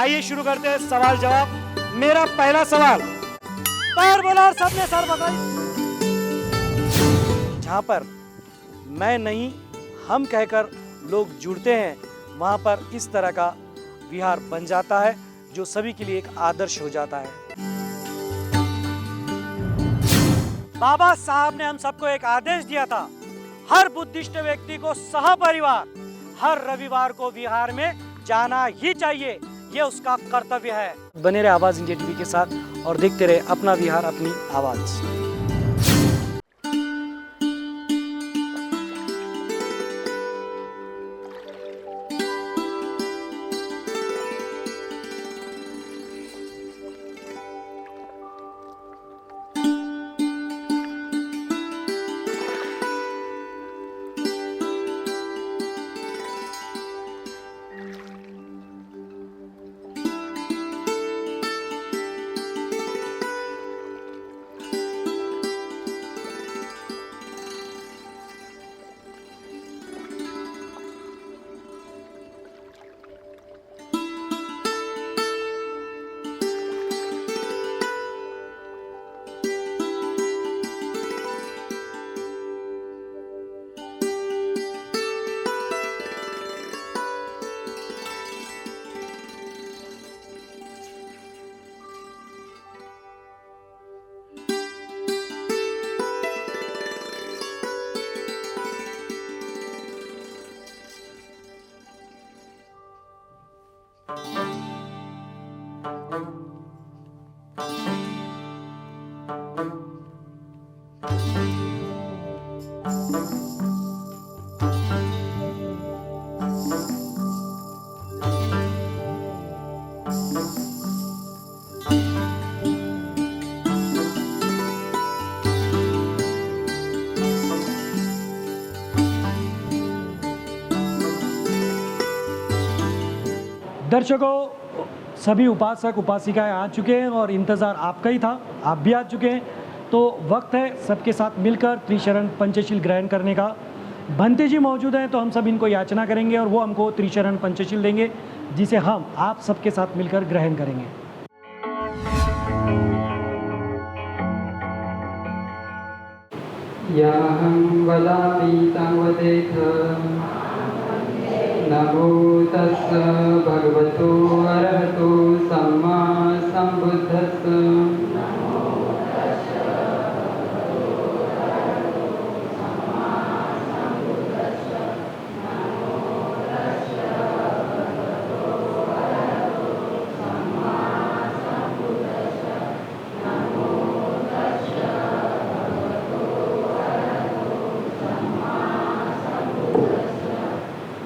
आइए शुरू करते हैं सवाल जवाब। मेरा पहला सवाल, पैर बोला और सबने सर बताई। जहां पर मैं नहीं हम कहकर लोग जुड़ते हैं, वहां पर इस तरह का विहार बन जाता है जो सभी के लिए एक आदर्श हो जाता है। बाबा साहब ने हम सबको एक आदेश दिया था, हर बुद्धिस्ट व्यक्ति को सहपरिवार हर रविवार को विहार में जाना ही चाहिए, ये उसका कर्तव्य है। बने रहे आवाज इंडिया टीवी के साथ और देखते रहे अपना विहार अपनी आवाज। दर्शकों, सभी उपासक उपासिकाएं आ चुके हैं और इंतज़ार आपका ही था, आप भी आ चुके हैं। तो वक्त है सबके साथ मिलकर त्रिशरण पंचशील ग्रहण करने का। भंते जी मौजूद हैं तो हम सब इनको याचना करेंगे और वो हमको त्रिशरण पंचशील देंगे, जिसे हम आप सबके साथ मिलकर ग्रहण करेंगे। याहं वदामि तं वदेथ। नमो तस्स भगवतो अरहतो सम्मा सम्बुद्धस्स।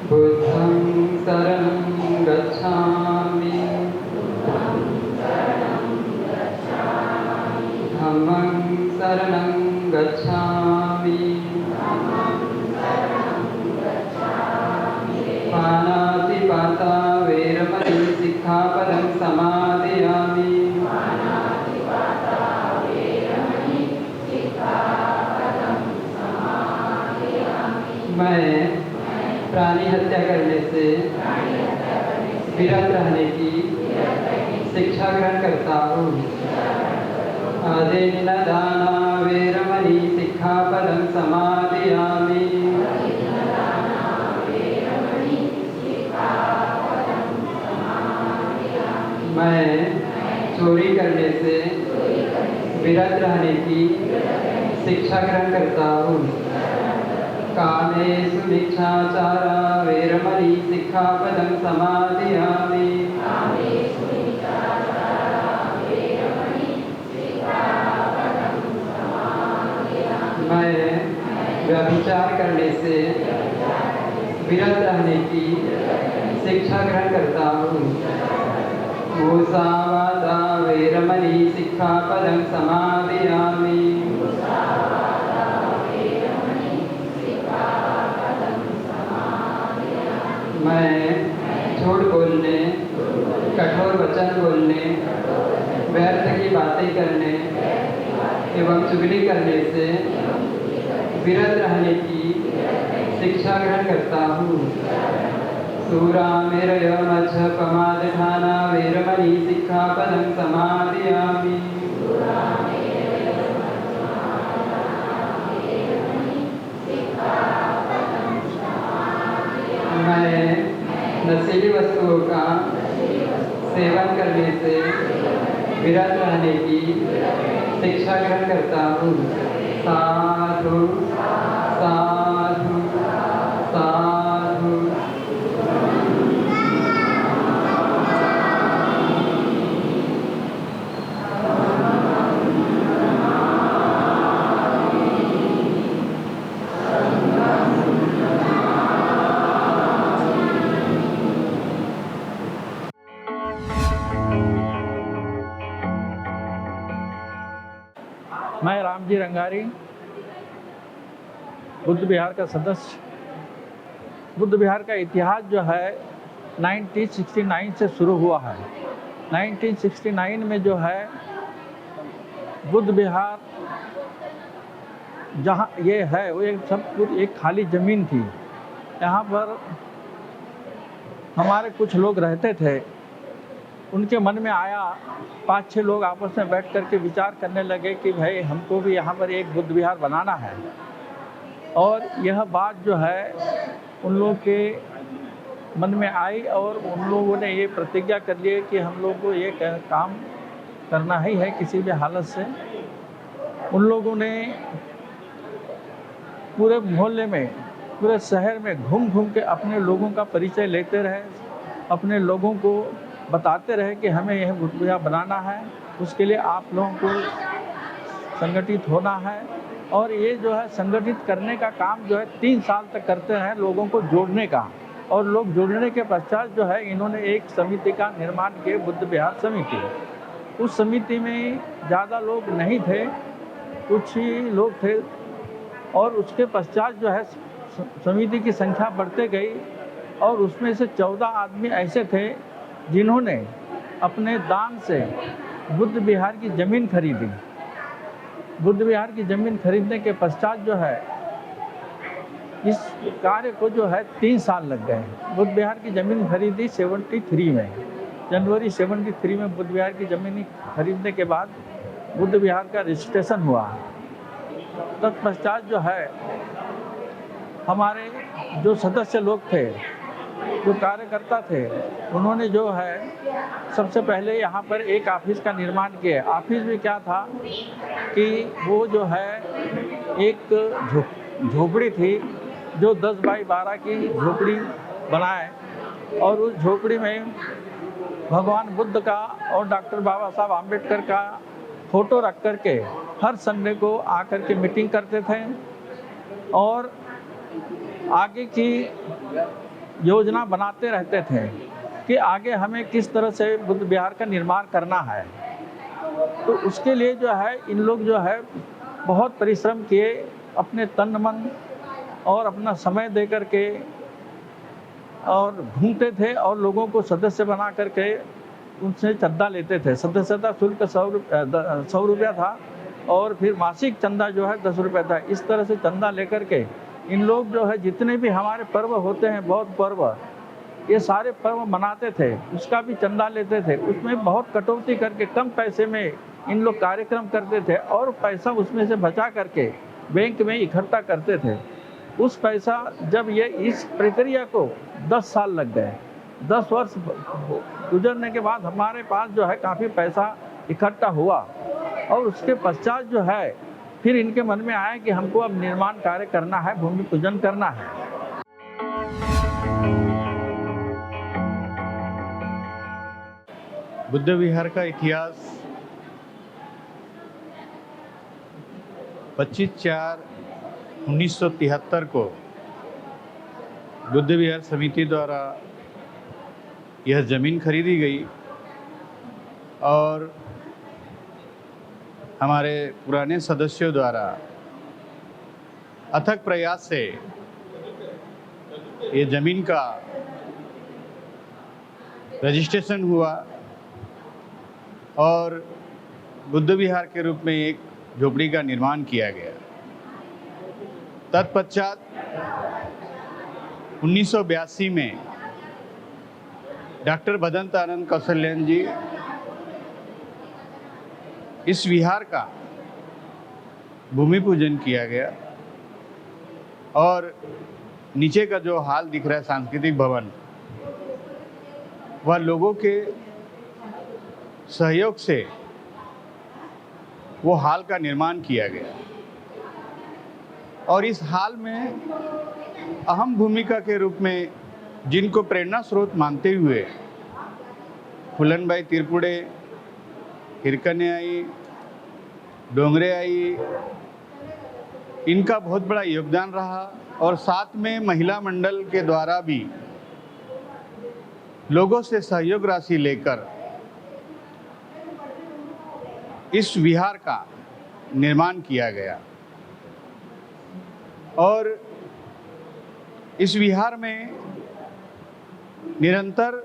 बुद्धं शरणं गच्छामि। धम्मं शरणं गच्छामि। पानातिपाता वेरमणि सिक्खापदं समादयामि। मैं प्राणी हत्या करने से विरत रहने की शिक्षा ग्रहण करता हूँ। आदेन दाना वेरमणि सिक्खापदं समादयामि। मैं चोरी करने से विरत रहने की शिक्षा ग्रहण करता हूँ। कामेषु मिच्छाचारा वेरमणि सिक्खापदं समादयामि। मैं व्यभिचार करने से विरत रहने की शिक्षा ग्रहण करता हूँ। मूसावादा वेरमणि सिक्खापदं समादयामि। मैं झूठ बोलने, कठोर वचन बोलने, व्यर्थ की बातें करने एवं चुगली करने से विरत रहने की शिक्षा ग्रहण करता हूँ। सूरामेरय मच्छपमादधाना वेरमणि सिक्खापदं समादयामि। मैं नशीली वस्तुओं का सेवन करने से विरत रहने की शिक्षा ग्रहण करता हूँ। साधु साधु साधु। मैं रामजी रंगारी, बुद्ध विहार का सदस्य। बुद्ध विहार का इतिहास जो है 1969 से शुरू हुआ है। 1969 में जो है बुद्ध विहार जहाँ ये है वो एक सब कुछ एक खाली ज़मीन थी। यहाँ पर हमारे कुछ लोग रहते थे। उनके मन में आया, 5-6 लोग आपस में बैठ कर के विचार करने लगे कि भाई हमको भी यहाँ पर एक बुद्ध विहार बनाना है। और यह बात जो है उन लोगों के मन में आई और उन लोगों ने ये प्रतिज्ञा कर ली कि हम लोग को ये काम करना ही है किसी भी हालत से। उन लोगों ने पूरे मोहल्ले में, पूरे शहर में घूम घूम के अपने लोगों का परिचय लेते रहे, अपने लोगों को बताते रहे कि हमें यह बुद्ध विहार बनाना है, उसके लिए आप लोगों को संगठित होना है। और ये जो है संगठित करने का काम जो है 3 साल तक करते हैं, लोगों को जोड़ने का। और लोग जोड़ने के पश्चात जो है इन्होंने एक समिति का निर्माण किया, बुद्ध विहार समिति। उस समिति में ज़्यादा लोग नहीं थे, कुछ ही लोग थे। और उसके पश्चात जो है समिति की संख्या बढ़ते गई और उसमें से 14 आदमी ऐसे थे जिन्होंने अपने दान से बुद्ध विहार की ज़मीन खरीदी। बुद्ध विहार की ज़मीन खरीदने के पश्चात जो है इस कार्य को जो है 3 साल लग गए। बुद्ध विहार की ज़मीन खरीदी 73 में, जनवरी 73 में बुद्ध विहार की ज़मीन खरीदने के बाद बुद्ध विहार का रजिस्ट्रेशन हुआ। तत्पश्चात जो है हमारे जो सदस्य लोग थे, जो कार्यकर्ता थे, उन्होंने जो है सबसे पहले यहाँ पर एक ऑफिस का निर्माण किया। ऑफिस में क्या था कि वो जो है एक झोपड़ी थी जो 10 बाई 12 की झोपड़ी बनाए और उस झोपड़ी में भगवान बुद्ध का और डॉक्टर बाबा साहब आम्बेडकर का फ़ोटो रख कर के हर संडे को आकर के मीटिंग करते थे और आगे की योजना बनाते रहते थे कि आगे हमें किस तरह से बुद्ध विहार का निर्माण करना है। तो उसके लिए जो है इन लोग जो है बहुत परिश्रम किए, अपने तन मन और अपना समय दे कर के और घूमते थे और लोगों को सदस्य बना करके उनसे चंदा लेते थे। सदस्यता शुल्क 100 रुपया था और फिर मासिक चंदा जो है 10 रुपये था। इस तरह से चंदा लेकर के इन लोग जो है जितने भी हमारे पर्व होते हैं, बौद्ध पर्व, ये सारे पर्व मनाते थे, उसका भी चंदा लेते थे। उसमें बहुत कटौती करके कम पैसे में इन लोग कार्यक्रम करते थे और पैसा उसमें से बचा करके बैंक में इकट्ठा करते थे। उस पैसा जब ये इस प्रक्रिया को 10 साल लग गए, 10 वर्ष गुजरने के बाद हमारे पास जो है काफ़ी पैसा इकट्ठा हुआ और उसके पश्चात जो है फिर इनके मन में आया कि हमको अब निर्माण कार्य करना है, भूमि पूजन करना है। बुद्ध विहार का इतिहास 25/4/1973 को बुद्ध विहार समिति द्वारा यह ज़मीन खरीदी गई और हमारे पुराने सदस्यों द्वारा अथक प्रयास से ये ज़मीन का रजिस्ट्रेशन हुआ और बुद्ध विहार के रूप में एक झोपड़ी का निर्माण किया गया। तत्पश्चात 1982 में डॉक्टर भदंत आनंद कौशल्यान जी इस विहार का भूमि पूजन किया गया और नीचे का जो हाल दिख रहा है सांस्कृतिक भवन, वह लोगों के सहयोग से वो हाल का निर्माण किया गया और इस हाल में अहम भूमिका के रूप में जिनको प्रेरणा स्रोत मानते हुए फुलनबाई तिरपुड़े, हिरकने आई, डोंगरे आई, इनका बहुत बड़ा योगदान रहा और साथ में महिला मंडल के द्वारा भी लोगों से सहयोग राशि लेकर इस विहार का निर्माण किया गया और इस विहार में निरंतर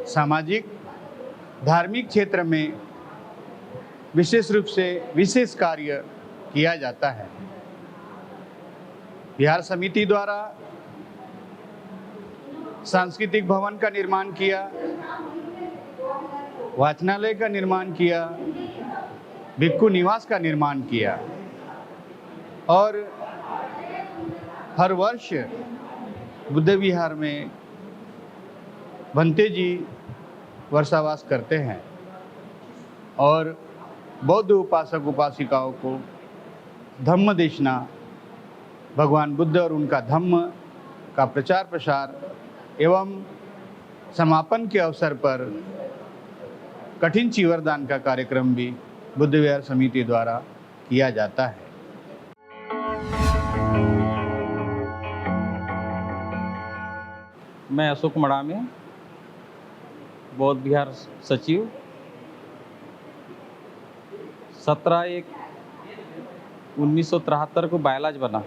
सामाजिक धार्मिक क्षेत्र में विशेष रूप से विशेष कार्य किया जाता है। विहार समिति द्वारा सांस्कृतिक भवन का निर्माण किया, वाचनालय का निर्माण किया, भिक्खु निवास का निर्माण किया और हर वर्ष बुद्ध विहार में भंते जी वर्षावास करते हैं और बौद्ध उपासक उपासिकाओं को धम्म देशना, भगवान बुद्ध और उनका धम्म का प्रचार प्रसार एवं समापन के अवसर पर कठिन चीवरदान का कार्यक्रम भी बुद्ध विहार समिति द्वारा किया जाता है। मैं अशोक मड़ामे, बौद्ध विहार सचिव। 17/1/1973 को बायलाज बना।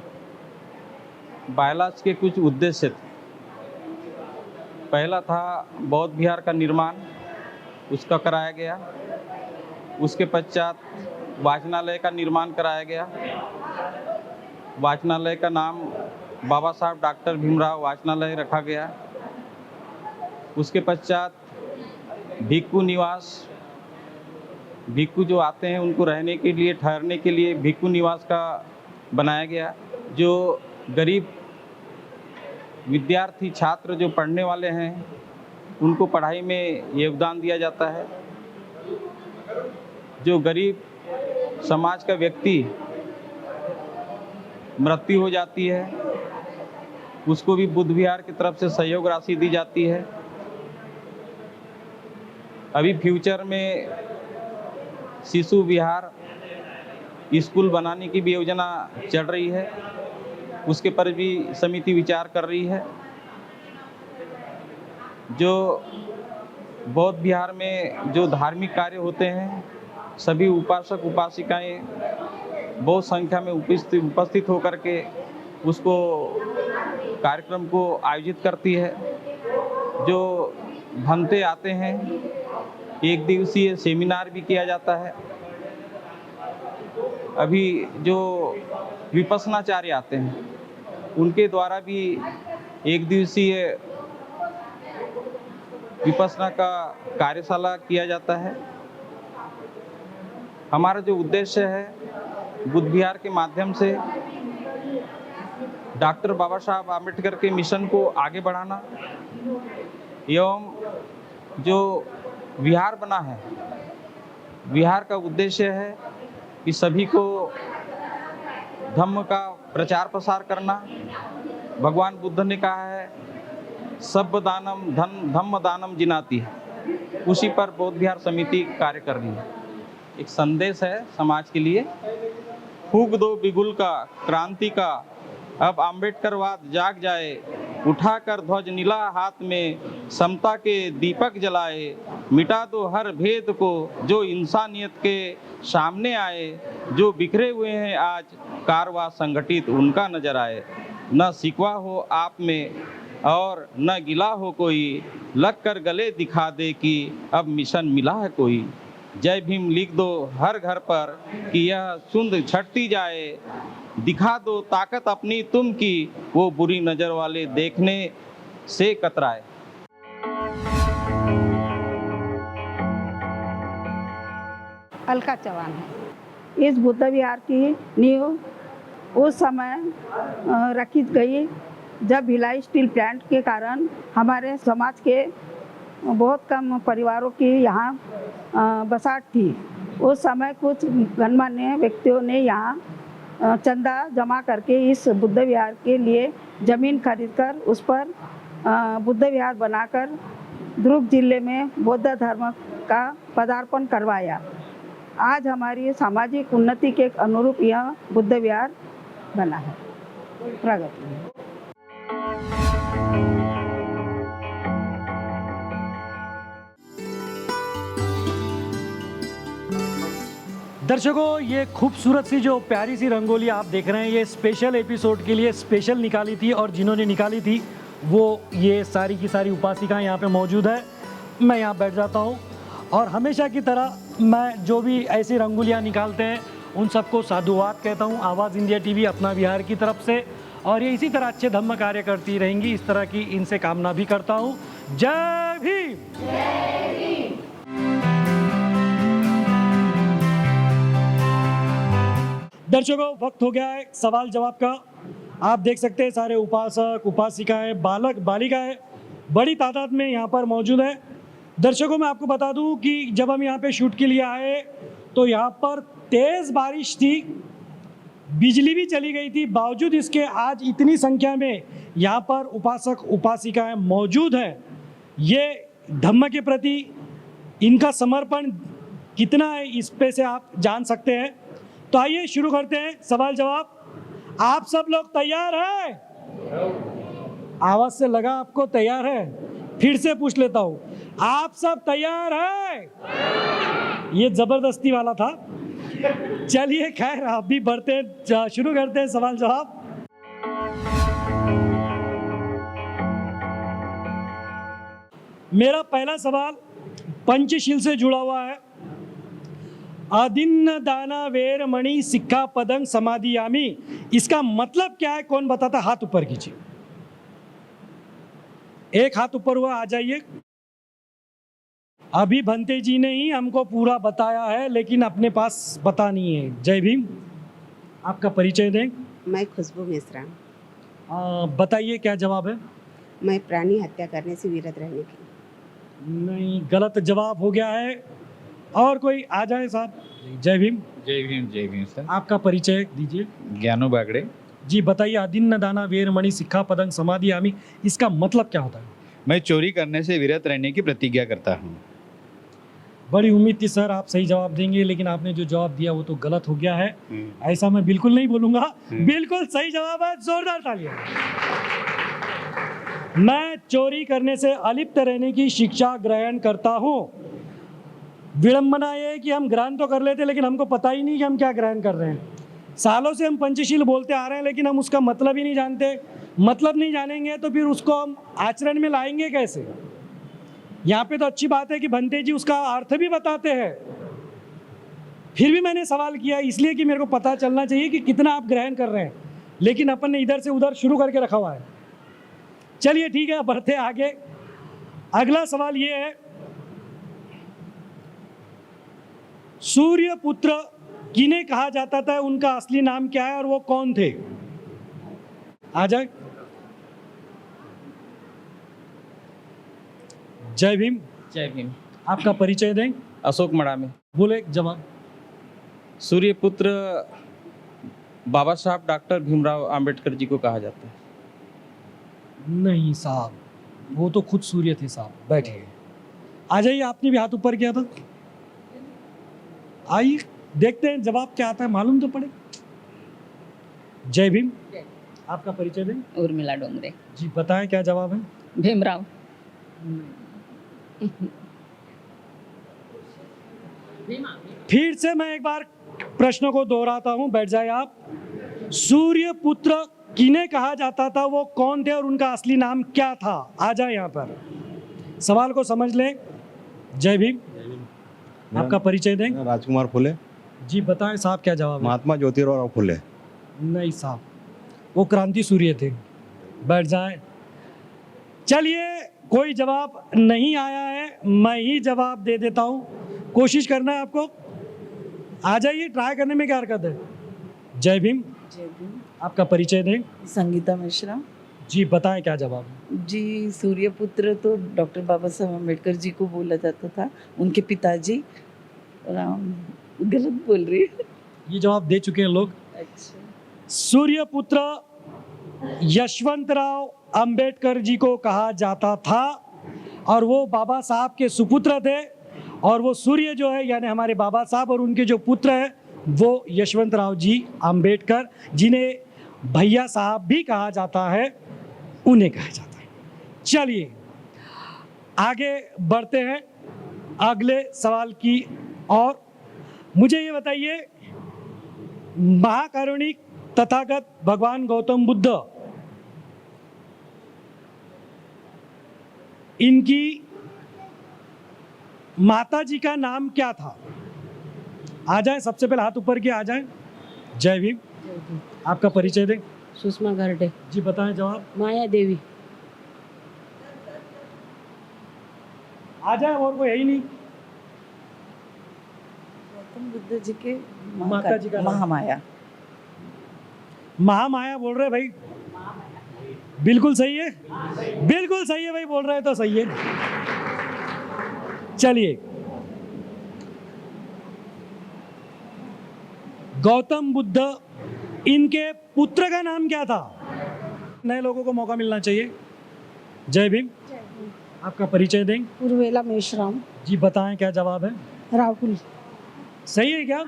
बायलाज के कुछ उद्देश्य थे। पहला था बौद्ध विहार का निर्माण, उसका कराया गया। उसके पश्चात वाचनालय का निर्माण कराया गया। वाचनालय का नाम बाबा साहब डॉक्टर भीमराव वाचनालय रखा गया। उसके पश्चात भिक्खु निवास, भिक्खु जो आते हैं उनको रहने के लिए, ठहरने के लिए भिक्खु निवास का बनाया गया। जो गरीब विद्यार्थी छात्र जो पढ़ने वाले हैं उनको पढ़ाई में योगदान दिया जाता है। जो गरीब समाज का व्यक्ति मृत्यु हो जाती है उसको भी बुद्ध विहार की तरफ से सहयोग राशि दी जाती है। अभी फ्यूचर में शिशु विहार स्कूल बनाने की भी योजना चल रही है, उसके पर भी समिति विचार कर रही है। जो बौद्ध विहार में जो धार्मिक कार्य होते हैं, सभी उपासक उपासिकाएं बहुत संख्या में उपस्थित होकर के उसको कार्यक्रम को आयोजित करती है। जो भंते आते हैं, एक दिवसीय सेमिनार भी किया जाता है। अभी जो विपस्सनाचार्य आते हैं उनके द्वारा भी एक दिवसीय विपस्सना का कार्यशाला किया जाता है। हमारा जो उद्देश्य है बुद्ध विहार के माध्यम से डॉक्टर बाबा साहब आम्बेडकर के मिशन को आगे बढ़ाना एवं जो विहार बना है, विहार का उद्देश्य है कि सभी को धम्म का प्रचार प्रसार करना। भगवान बुद्ध ने कहा है सब दानम धम्म दानम जिनाती है, उसी पर बौद्ध विहार समिति कार्य कर रही है। एक संदेश है समाज के लिए, फूंक दो बिगुल का क्रांति का, अब आम्बेडकरवाद जाग जाए, उठाकर ध्वज नीला हाथ में समता के दीपक जलाए, मिटा दो हर भेद को जो इंसानियत के सामने आए, जो बिखरे हुए हैं आज कारवां संगठित उनका नजर आए, न शिकवा हो आप में और न गिला हो कोई, लग कर गले दिखा दे कि अब मिशन मिला है कोई। जय भीम लिख दो हर घर पर कि यह सुंद छटती जाए, दिखा दो ताकत अपनी तुम की, वो बुरी नज़र वाले देखने से कतराए। अलका चौहान है। इस बुद्ध विहार की नींव उस समय रखी गई जब भिलाई स्टील प्लांट के कारण हमारे समाज के बहुत कम परिवारों की यहाँ बसाहट थी। उस समय कुछ गणमान्य व्यक्तियों ने यहाँ चंदा जमा करके इस बुद्ध विहार के लिए ज़मीन खरीदकर उस पर बुद्ध विहार बनाकर दुर्ग जिले में बौद्ध धर्म का पदार्पण करवाया। आज हमारी सामाजिक उन्नति के अनुरूप यह बुद्ध विहार बना है। प्रगति दर्शकों, ये खूबसूरत सी जो प्यारी सी रंगोली आप देख रहे हैं, ये स्पेशल एपिसोड के लिए स्पेशल निकाली थी और जिन्होंने निकाली थी वो ये सारी की सारी उपासिकाएं यहाँ पे मौजूद है। मैं यहाँ बैठ जाता हूँ और हमेशा की तरह मैं जो भी ऐसी रंगोलियाँ निकालते हैं उन सबको साधुवाद कहता हूँ आवाज़ इंडिया टीवी अपना बिहार की तरफ से, और ये इसी तरह अच्छे धम्म कार्य करती रहेंगी, इस तरह की इनसे कामना भी करता हूँ। जय भीम। दर्शकों, वक्त हो गया है सवाल जवाब का। आप देख सकते हैं सारे उपासक उपासिकाएं बालक बालिकाएं बड़ी तादाद में यहाँ पर मौजूद हैं। दर्शकों, मैं आपको बता दूं कि जब हम यहाँ पे शूट के लिए आए तो यहाँ पर तेज़ बारिश थी, बिजली भी चली गई थी, बावजूद इसके आज इतनी संख्या में यहाँ पर उपासक उपासिकाएं मौजूद हैं। ये धम्म के प्रति इनका समर्पण कितना है इस पे से आप जान सकते हैं। तो आइए शुरू करते हैं सवाल जवाब। आप सब लोग तैयार हैं? आवाज से लगा आपको तैयार है। फिर से पूछ लेता हूँ, आप सब तैयार हैं? ये जबरदस्ती वाला था। चलिए खैर, आप भी बढ़ते हैं, शुरू करते हैं सवाल जवाब। मेरा पहला सवाल पंचशील से जुड़ा हुआ है। आदिन्न दाना वेर मणि सिक्खा पदंग समाधियामी, इसका मतलब क्या है? कौन बताता? हाथ ऊपर कीजिए। एक हाथ ऊपर हुआ, आ जाइए। अभी भंते जी ने ही हमको पूरा बताया है, लेकिन अपने पास पता नहीं है। जय भीम। आपका परिचय दें। मैं खुशबू मिश्रा। बताइए क्या जवाब है? मैं प्राणी हत्या करने से विरत रहने की। नहीं, गलत जवाब हो गया है। और कोई आ जाए साहब। जय भीम। जय भीम सर। आपका परिचय दीजिए। ज्ञानू बागड़े जी बताइए, आदिन्न दाना वेर मणि सिक्खा पदंग समाधियामी, इसका मतलब क्या होता है? मैं चोरी करने से विरत रहने की प्रतिज्ञा करता हूँ। बड़ी उम्मीद थी सर आप सही जवाब देंगे, लेकिन आपने जो जवाब दिया वो तो गलत हो गया है। ऐसा मैं बिल्कुल नहीं बोलूंगा। बिल्कुल सही जवाब है, जोरदार तालियां। मैं चोरी करने से अलिप्त रहने की शिक्षा ग्रहण करता हूँ। विडंबना ये है कि हम ग्रहण तो कर लेते, लेकिन हमको पता ही नहीं कि हम क्या ग्रहण कर रहे हैं। सालों से हम पंचशील बोलते आ रहे हैं, लेकिन हम उसका मतलब ही नहीं जानते। मतलब नहीं जानेंगे तो फिर उसको हम आचरण में लाएंगे कैसे? यहाँ पे तो अच्छी बात है कि भंते जी उसका अर्थ भी बताते हैं। फिर भी मैंने सवाल किया इसलिए कि मेरे को पता चलना चाहिए कि कितना आप ग्रहण कर रहे हैं, लेकिन अपन ने इधर से उधर शुरू करके रखा हुआ है। चलिए ठीक है, बढ़ते आगे। अगला सवाल ये है, सूर्य पुत्र किन्हें कहा जाता था, उनका असली नाम क्या है और वो कौन थे? आ जाए। जय भीम। जय भीम। आपका परिचय दें। अशोक मड़ामी। बोले जवाब। सूर्यपुत्र बाबा साहब डॉक्टर भीमराव अंबेडकर जी को कहा जाता है। नहीं साहब, वो तो खुद सूर्य थे साहब। बैठिए, आ जाइए। आपने भी हाथ ऊपर किया था। आइए देखते हैं जवाब क्या आता है, मालूम तो पड़े। जय भीम। आपका परिचय दें। उर्मिला डोंगरे। जी बताएं क्या जवाब है? भीमराव। फिर से मैं एक बार प्रश्न को दोहराता हूं, बैठ जाए आप। सूर्य पुत्र किन्हें कहा जाता था, वो कौन थे और उनका असली नाम क्या था? आ जाए यहाँ पर, सवाल को समझ लें। जय भीम। आपका परिचय दें। राजकुमार फुले। जी बताएं साहब क्या जवाब है? महात्मा ज्योतिराव फुले। नहीं साहब, वो क्रांति सूर्य थे। बैठ जाएं। चलिए, कोई जवाब नहीं आया है, मैं ही जवाब दे देता हूँ। कोशिश करना है आपको। आ जाइए, ट्राई करने में क्या हरकत है। जय भीम। जय भीम। आपका परिचय दें। संगीता मिश्रा। जी बताएं क्या जवाब है। जी, सूर्यपुत्र तो डॉक्टर बाबा साहब अम्बेडकर जी को बोला जाता था, उनके पिताजी। गलत बोल रही है। ये जवाब दे चुके हैं लोग। अच्छा। सूर्यपुत्र यशवंतराव अंबेडकर जी को कहा जाता था और वो बाबा साहब के सुपुत्र थे। और वो सूर्य जो है यानी हमारे बाबा साहब और उनके जो पुत्र हैं वो यशवंतराव जी अंबेडकर, जिन्हें भैया साहब भी कहा जाता है, उन्हें कहा जाता है। चलिए आगे बढ़ते हैं अगले सवाल की। और मुझे ये बताइए, महाकारुणिक तथागत भगवान गौतम बुद्ध, इनकी माता जी का नाम क्या था। आ जाए, सबसे पहले हाथ ऊपर किए, आ जाए। जय भीम। आपका परिचय दें। सुषमा गर्डे। जी बताएं जवाब। माया देवी। आ जाए, और कोई है ही नहीं। गौतम बुद्ध जी के माता जी का नाम। महामाया। महामाया बोल रहे भाई, बिल्कुल सही है, बिल्कुल सही है भाई, बोल रहे तो सही है। चलिए, गौतम बुद्ध, इनके पुत्र का नाम क्या था। नए लोगों को मौका मिलना चाहिए। जय भीम। आपका परिचय दें। उर्वेला मेश्राम। जी बताएं क्या जवाब है। राहुल। सही है क्या।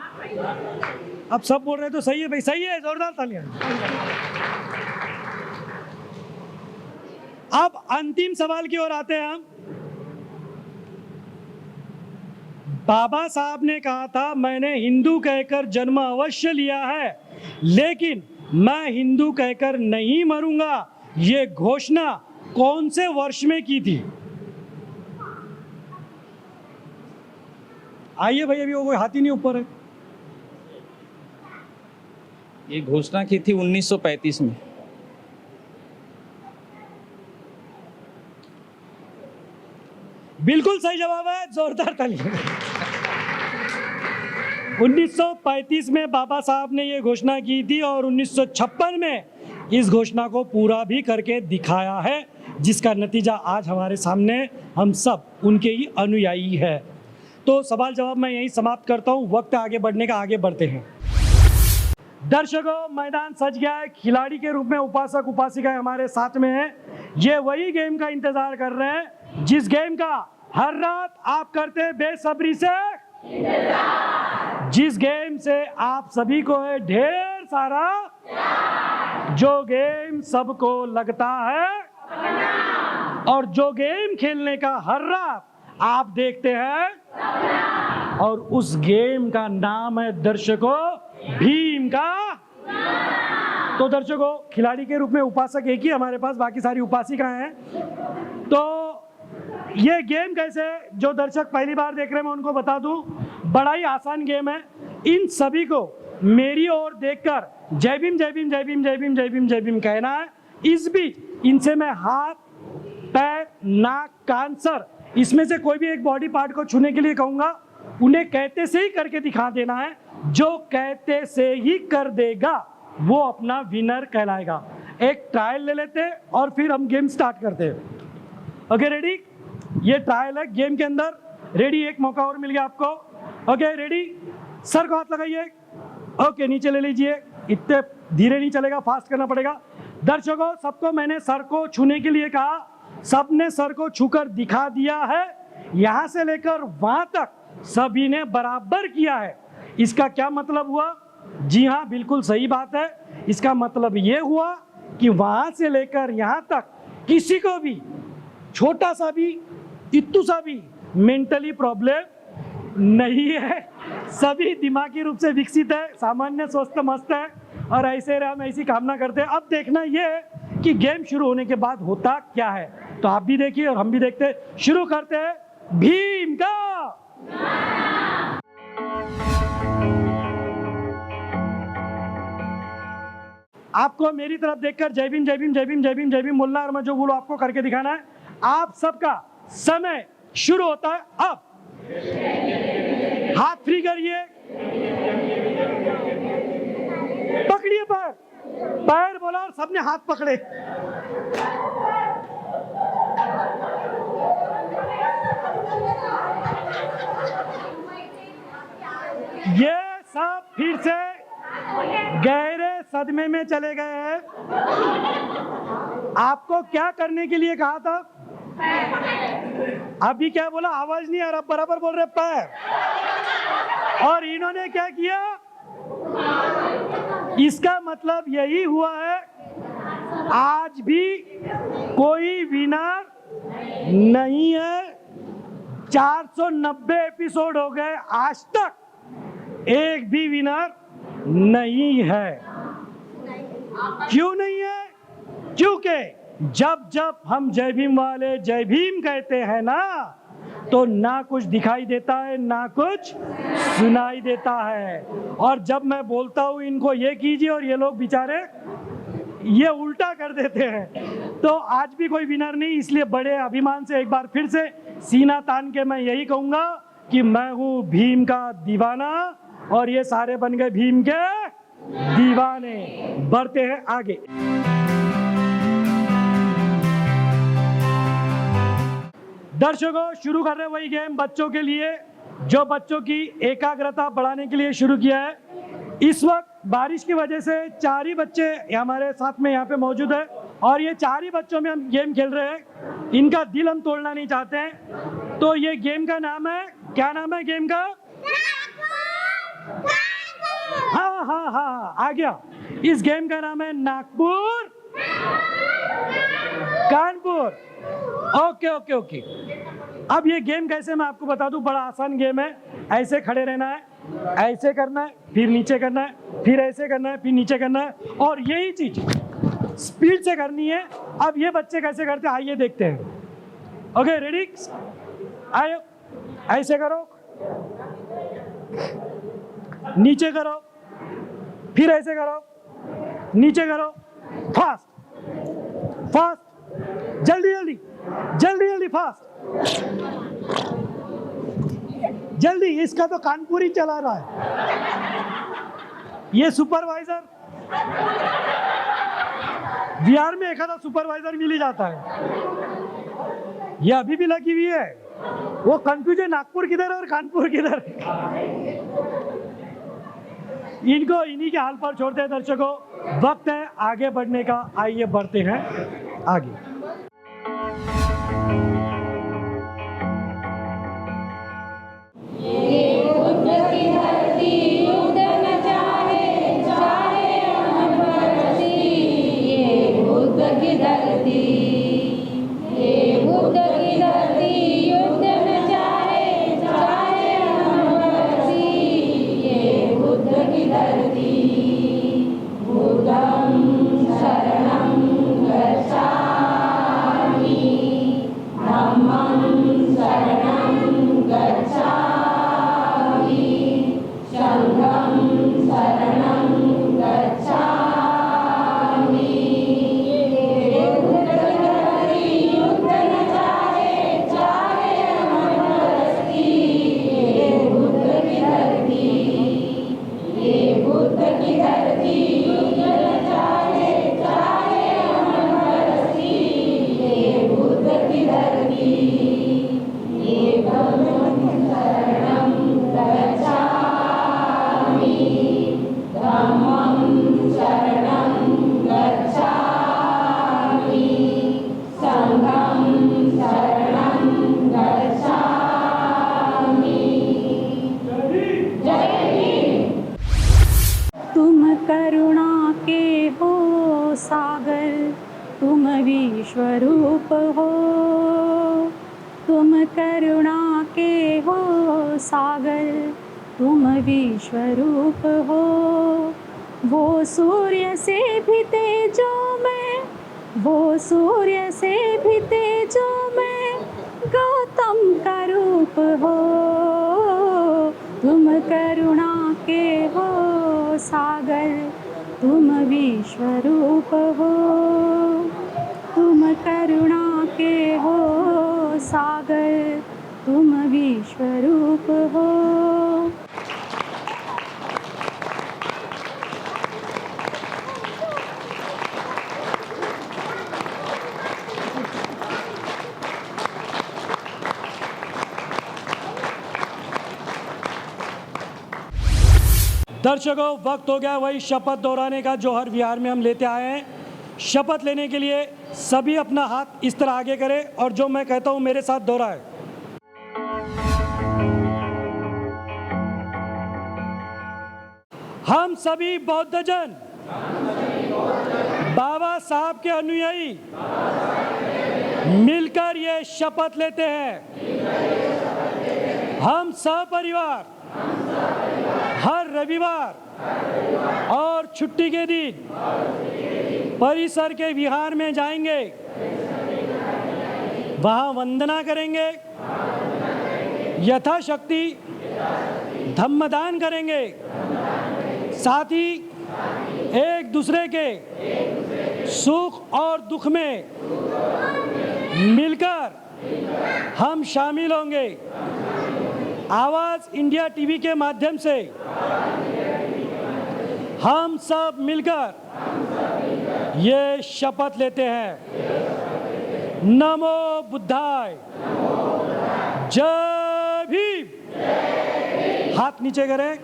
अब सब बोल रहे तो सही है भाई, सही है, जोरदार तालियां। अब अंतिम सवाल की ओर आते हैं हम। बाबा साहब ने कहा था, मैंने हिंदू कहकर जन्म अवश्य लिया है लेकिन मैं हिंदू कहकर नहीं मरूंगा। ये घोषणा कौन से वर्ष में की थी। आइए भाई, अभी वो कोई हाथ ही नहीं ऊपर है। ये घोषणा की थी 1935 में। बिल्कुल सही जवाब है, जोरदार तालियां। 1935 में बाबा साहब ने ये घोषणा की थी और 1956 में इस घोषणा को पूरा भी करके दिखाया है, जिसका नतीजा आज हमारे सामने हम सब उनके ही अनुयायी है। तो सवाल जवाब मैं यहीं समाप्त करता हूँ, वक्त आगे बढ़ने का, आगे बढ़ते हैं। दर्शकों, मैदान सज गया है। खिलाड़ी के रूप में उपासक उपासिकाएं हमारे साथ में हैं। ये वही गेम का इंतजार कर रहे हैं जिस गेम का हर रात आप करते हैं बेसब्री से इंतजार, जिस गेम से आप सभी को है ढेर सारा, जो गेम सबको लगता है और जो गेम खेलने का हर रात आप देखते हैं, और उस गेम का नाम है दर्शकों भीम का। तो दर्शकों, खिलाड़ी के रूप में उपासक एक ही हमारे पास, बाकी सारी उपासिकाएं हैं। तो ये गेम कैसे, जो दर्शक पहली बार देख रहे हैं मैं उनको बता दूं, बड़ा ही आसान गेम है। इन सभी को मेरी ओर देखकर जय भीम जय भीम जय भीम जय भीम जय भीम जय भीम कहना है। इस बीच इनसे मैं हाथ, पैर, नाक, कान, सर, इसमें से कोई भी एक बॉडी पार्ट को छूने के लिए कहूंगा। उन्हें कहते से ही करके दिखा देना है। जो कहते से ही कर देगा वो अपना विनर कहलाएगा। एक ट्रायल ले लेते हैं और फिर हम गेम स्टार्ट करते हैं। Okay ready. ये ट्रायल है गेम के अंदर। रेडी, एक मौका और मिल गया आपको। ओके रेडी, सर को हाथ लगाइए। ओके, नीचे ले लीजिए। इतने धीरे नहीं चलेगा, फास्ट करना पड़ेगा। दर्शकों, सबको मैंने सर को छूने के लिए कहा, सबने सर को छूकर दिखा दिया है। यहां से लेकर वहां तक सभी ने बराबर किया है। इसका क्या मतलब हुआ? जी हाँ, बिल्कुल सही बात है। इसका मतलब ये हुआ कि वहां से लेकर यहां तक किसी को भी छोटा सा भी, इत्तू सा भी मेंटली प्रॉब्लम नहीं है। सभी दिमागी रूप से विकसित है, सामान्य स्वस्थ मस्त है और ऐसे हम ऐसी कामना करते हैं। अब देखना ये है कि गेम शुरू होने के बाद होता क्या है। तो आप भी देखिए और हम भी देखते हैं। शुरू करते हैं भीम का। आपको मेरी तरफ देखकर जय भीम जय भीम जय भीम जय भीम जय भीम बोलना है और मैं जो बोलूं आपको करके दिखाना है। आप सबका समय शुरू होता है अब। हाथ फ्री करिए। पकड़िए पैर, पैर बोला और सबने हाथ पकड़े। ये सब फिर से गहरे सदमे में चले गए हैं। आपको क्या करने के लिए कहा था? अभी क्या बोला? आवाज नहीं आ रहा, बराबर बोल रहे पैर। और इन्होंने क्या किया? इसका मतलब यही हुआ है आज भी कोई विनर नहीं है। 490 एपिसोड हो गए, आज तक एक भी विनर नहीं है। क्यों नहीं है? क्योंकि जब जब हम जय भीम वाले जय भीम कहते हैं ना, तो ना कुछ दिखाई देता है ना कुछ सुनाई देता है। और जब मैं बोलता हूँ इनको ये कीजिए और ये लोग बेचारे ये उल्टा कर देते हैं। तो आज भी कोई विनर नहीं, इसलिए बड़े अभिमान से एक बार फिर से सीना तान के मैं यही कहूँगा कि मैं हूँ भीम का दीवाना और ये सारे बन गए भीम के दीवाने। बढ़ते हैं आगे। दर्शकों, शुरू कर रहे हैं वही गेम बच्चों के लिए जो बच्चों की एकाग्रता बढ़ाने के लिए शुरू किया है। इस वक्त बारिश की वजह से 4 ही बच्चे हमारे साथ में यहाँ पे मौजूद है और ये 4 ही बच्चों में हम गेम खेल रहे हैं। इनका दिल हम तोड़ना नहीं चाहते हैं। तो ये गेम का नाम है, क्या नाम है गेम का? हाँ हाँ हाँ, आ गया। इस गेम का नाम है Nagpur Kanpur. Okay okay okay. अब ये गेम कैसे मैं आपको बता दूं, बड़ा आसान गेम है। ऐसे खड़े रहना है, ऐसे करना है, फिर नीचे करना है, फिर ऐसे करना है, फिर नीचे करना है और यही चीज स्पीड से करनी है। अब ये बच्चे कैसे करते हैं आइए देखते हैं। Okay ready? आयो, ऐसे करो, नीचे करो, फिर ऐसे करो, नीचे करो, फास्ट फास्ट, जल्दी जल्दी जल्दी जल्दी, फास्ट जल्दी। इसका तो कानपुर ही चला रहा है। ये सुपरवाइजर, बिहार में एक आधा सुपरवाइजर मिल ही जाता है। ये अभी भी लगी हुई है, वो कंफ्यूज है नागपुर किधर और कानपुर किधर। इनको इन्हीं के हाल पर छोड़ते हैं। दर्शकों, वक्त है आगे बढ़ने का, आइए बढ़ते हैं आगे। स्वरूप हो, तुम करुणा के हो सागर, तुम विश्वरूप हो। वो सूर्य से भी तेजों में, वो सूर्य से भी तेजों में गौतम का रूप हो। तुम करुणा के हो सागर, तुम विश्वरूप हो। तुम करुणा के हो सागर, तुम विश्वरूप हो। दर्शकों, वक्त हो गया वही शपथ दोहराने का जो हर विहार में हम लेते आए हैं। शपथ लेने के लिए सभी अपना हाथ इस तरह आगे करें और जो मैं कहता हूं मेरे साथ दोहराएं। हम सभी बौद्धजन बाबा साहब के अनुयायी मिलकर ये शपथ लेते हैं, हम सपरिवार हर रविवार और छुट्टी के दिन परिसर के विहार में जाएंगे, वहां वंदना करेंगे, यथाशक्ति धम्मदान करेंगे, साथ ही एक दूसरे के सुख और दुख में मिलकर हम शामिल होंगे। आवाज इंडिया टीवी के माध्यम से हम सब मिलकर ये शपथ लेते हैं। नमो बुद्धाय, जय भीम। हाथ नीचे करें।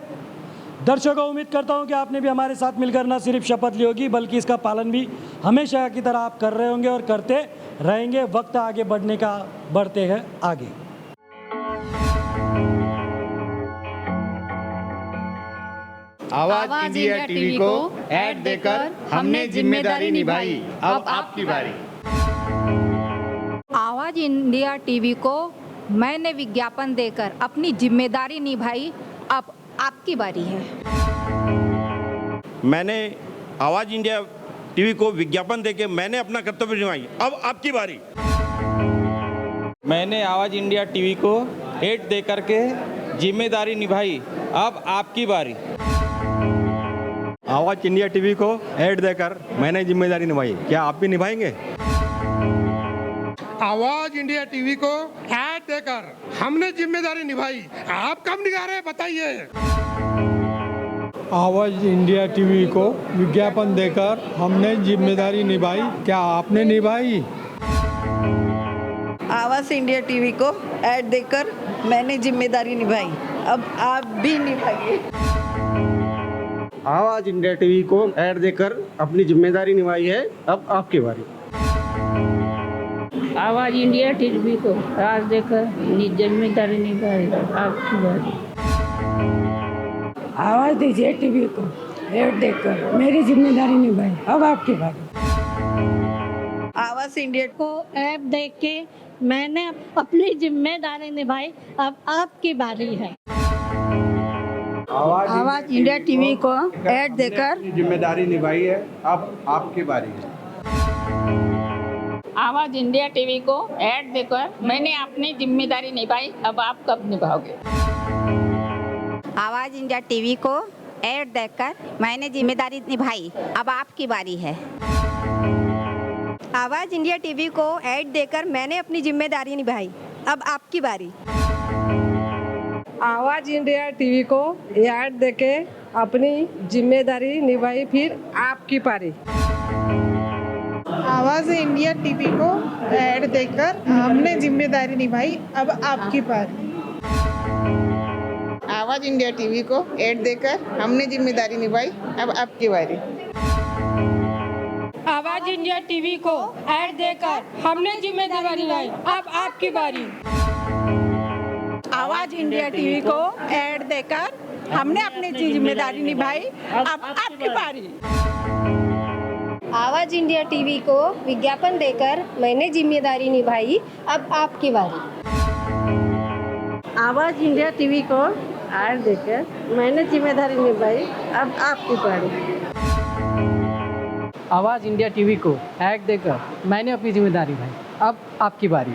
दर्शकों, उम्मीद करता हूं कि आपने भी हमारे साथ मिलकर न सिर्फ शपथ ली होगी बल्कि इसका पालन भी हमेशा की तरह आप कर रहे होंगे और करते रहेंगे। वक्त आगे बढ़ने का, बढ़ते हैं आगे। आवाज इंडिया टीवी को ऐड देकर हमने जिम्मेदारी निभाई, अब आपकी बारी। आवाज इंडिया टीवी को मैंने विज्ञापन देकर अपनी जिम्मेदारी निभाई, अब आपकी बारी है। मैंने आवाज इंडिया टीवी को विज्ञापन देकर मैंने अपना कर्तव्य निभाई, अब आपकी बारी। मैंने आवाज़ इंडिया टीवी को ऐड दे करके जिम्मेदारी निभाई, अब आपकी बारी। आवाज इंडिया टीवी को ऐड देकर मैंने जिम्मेदारी निभाई, क्या आप भी निभाएंगे? आवाज इंडिया टीवी को ऐड देकर हमने जिम्मेदारी निभाई, आप कब निभा रहे हैं बताइए। आवाज इंडिया टीवी को विज्ञापन देकर हमने जिम्मेदारी निभाई, क्या आपने निभाई? आवाज इंडिया टीवी को ऐड देकर मैंने जिम्मेदारी निभाई, अब आप भी निभाइए। आवाज इंडिया टीवी को ऐड देकर अपनी जिम्मेदारी निभाई है, अब आपकी बारी। आवाज इंडिया टीवी को ऐड देकर जिम्मेदारी निभाई, आपकी बारी। आवाज दीजिए टीवी को ऐड देकर मेरी जिम्मेदारी निभाई, अब आपकी बारी। आवाज इंडिया को ऐड देख के मैंने अपनी जिम्मेदारी निभाई, अब आपकी बारी है। आवाज इंडिया टीवी को ऐड देकर जिम्मेदारी निभाई है, अब आपकी बारी है। आवाज इंडिया टीवी को ऐड देकर मैंने अपनी जिम्मेदारी निभाई, अब आप कब निभाओगे। आवाज इंडिया टीवी को ऐड देकर मैंने जिम्मेदारी निभाई, अब आपकी बारी है। आवाज इंडिया टीवी को ऐड देकर मैंने अपनी जिम्मेदारी निभाई, अब आपकी बारी। आवाज इंडिया टीवी को ऐड देके अपनी जिम्मेदारी निभाई, फिर आपकी पारी। आवाज इंडिया टीवी को ऐड देकर हमने जिम्मेदारी निभाई, अब आपकी बारी। आवाज इंडिया टीवी को ऐड देकर हमने जिम्मेदारी निभाई, अब आपकी बारी। आवाज इंडिया टीवी को ऐड देकर हमने जिम्मेदारी निभाई, अब आपकी बारी। आवाज इंडिया टीवी को ऐड देकर हमने अपनी जिम्मेदारी निभाई, अब आपकी बारी। आवाज इंडिया टीवी को विज्ञापन देकर मैंने जिम्मेदारी निभाई, अब आपकी बारी। आवाज इंडिया टीवी को ऐड देकर मैंने जिम्मेदारी निभाई, अब आपकी बारी। आवाज इंडिया टीवी को ऐड देकर मैंने अपनी जिम्मेदारी निभाई, अब आपकी बारी।